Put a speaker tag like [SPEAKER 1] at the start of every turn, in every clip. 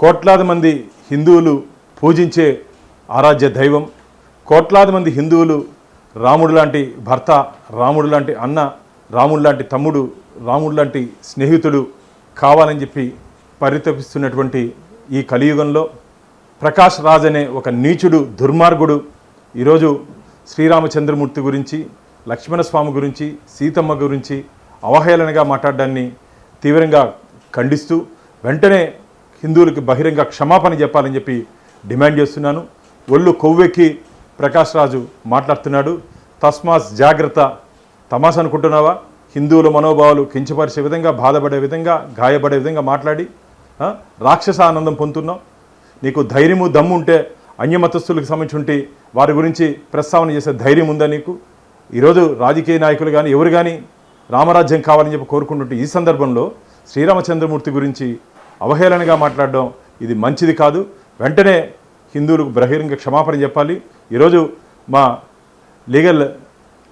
[SPEAKER 1] కోట్లాది మంది హిందువులు పూజించే ఆరాధ్య దైవం, కోట్లాది మంది హిందువులు రాముడు లాంటి భర్త, రాముడు లాంటి అన్న, రాముడు లాంటి తమ్ముడు, రాముడు లాంటి స్నేహితుడు కావాలని చెప్పి పరితపిస్తున్నటువంటి ఈ కలియుగంలో ప్రకాష్ రాజ్ అనే ఒక నీచుడు, దుర్మార్గుడు ఈరోజు శ్రీరామచంద్రమూర్తి గురించి, లక్ష్మణస్వామి గురించి, సీతమ్మ గురించి అవహేళనగా మాట్లాడడాన్ని తీవ్రంగా ఖండిస్తూ వెంటనే హిందువులకి బహిరంగ క్షమాపణ చెప్పాలని చెప్పి డిమాండ్ చేస్తున్నాను. ఒళ్ళు కొవ్వెక్కి ప్రకాష్ రాజు మాట్లాడుతున్నాడు. తస్మాత్ జాగ్రత్త. తమాషా అనుకుంటున్నావా? హిందువుల మనోభావాలు కించపరిచే విధంగా, బాధపడే విధంగా, గాయపడే విధంగా మాట్లాడి రాక్షస ఆనందం పొందుతున్నావు. నీకు ధైర్యము దమ్ము ఉంటే అన్యమతస్థులకు సంబంధించి ఉంటే వారి గురించి ప్రస్తావన చేసే ధైర్యం ఉందా నీకు? ఈరోజు రాజకీయ నాయకులు కానీ ఎవరు కానీ రామరాజ్యం కావాలని చెప్పి కోరుకుంటుంటే ఈ సందర్భంలో శ్రీరామచంద్రమూర్తి గురించి అవహేళనగా మాట్లాడడం ఇది మంచిది కాదు. వెంటనే హిందువులకు బహిరంగ క్షమాపణ చెప్పాలి. ఈరోజు మా లీగల్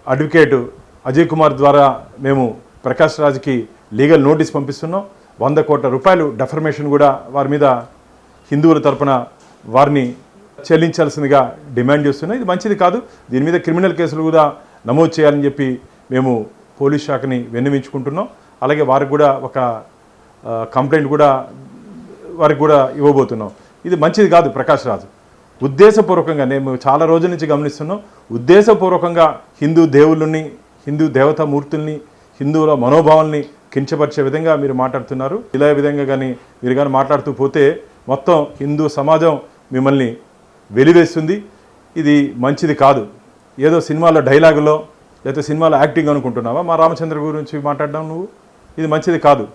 [SPEAKER 1] అడ్వకేటు అజయ్ కుమార్ ద్వారా మేము ప్రకాష్ రాజ్కి లీగల్ నోటీస్ పంపిస్తున్నాం. 100 కోట్ల రూపాయలు డెఫర్మేషన్ కూడా వారి మీద హిందువుల తరపున వారిని చెల్లించాల్సిందిగా డిమాండ్ చేస్తున్నాం. ఇది మంచిది కాదు. దీని మీద క్రిమినల్ కేసులు కూడా నమోదు చేయాలని చెప్పి మేము పోలీస్ శాఖని విన్నవించుకుంటున్నాం. అలాగే వారికి కూడా ఒక కంప్లైంట్ కూడా వారికి కూడా ఇవ్వబోతున్నాం. ఇది మంచిది కాదు. ప్రకాష్ రాజు ఉద్దేశపూర్వకంగా, నేను చాలా రోజుల నుంచి గమనిస్తున్నాం, ఉద్దేశపూర్వకంగా హిందూ దేవుళ్ళని, హిందూ దేవతామూర్తుల్ని, హిందువుల మనోభావాల్ని కించపరిచే విధంగా మీరు మాట్లాడుతున్నారు. ఇలా విధంగా కానీ మీరు కానీ మాట్లాడుతూ పోతే మొత్తం హిందూ సమాజం మిమ్మల్ని వెలివేస్తుంది. ఇది మంచిది కాదు. ఏదో సినిమాలో డైలాగులో లేకపోతే సినిమాలో యాక్టింగ్ అనుకుంటున్నావా మా రామచంద్ర గురించి మాట్లాడడం నువ్వు? ఇది మంచిది కాదు.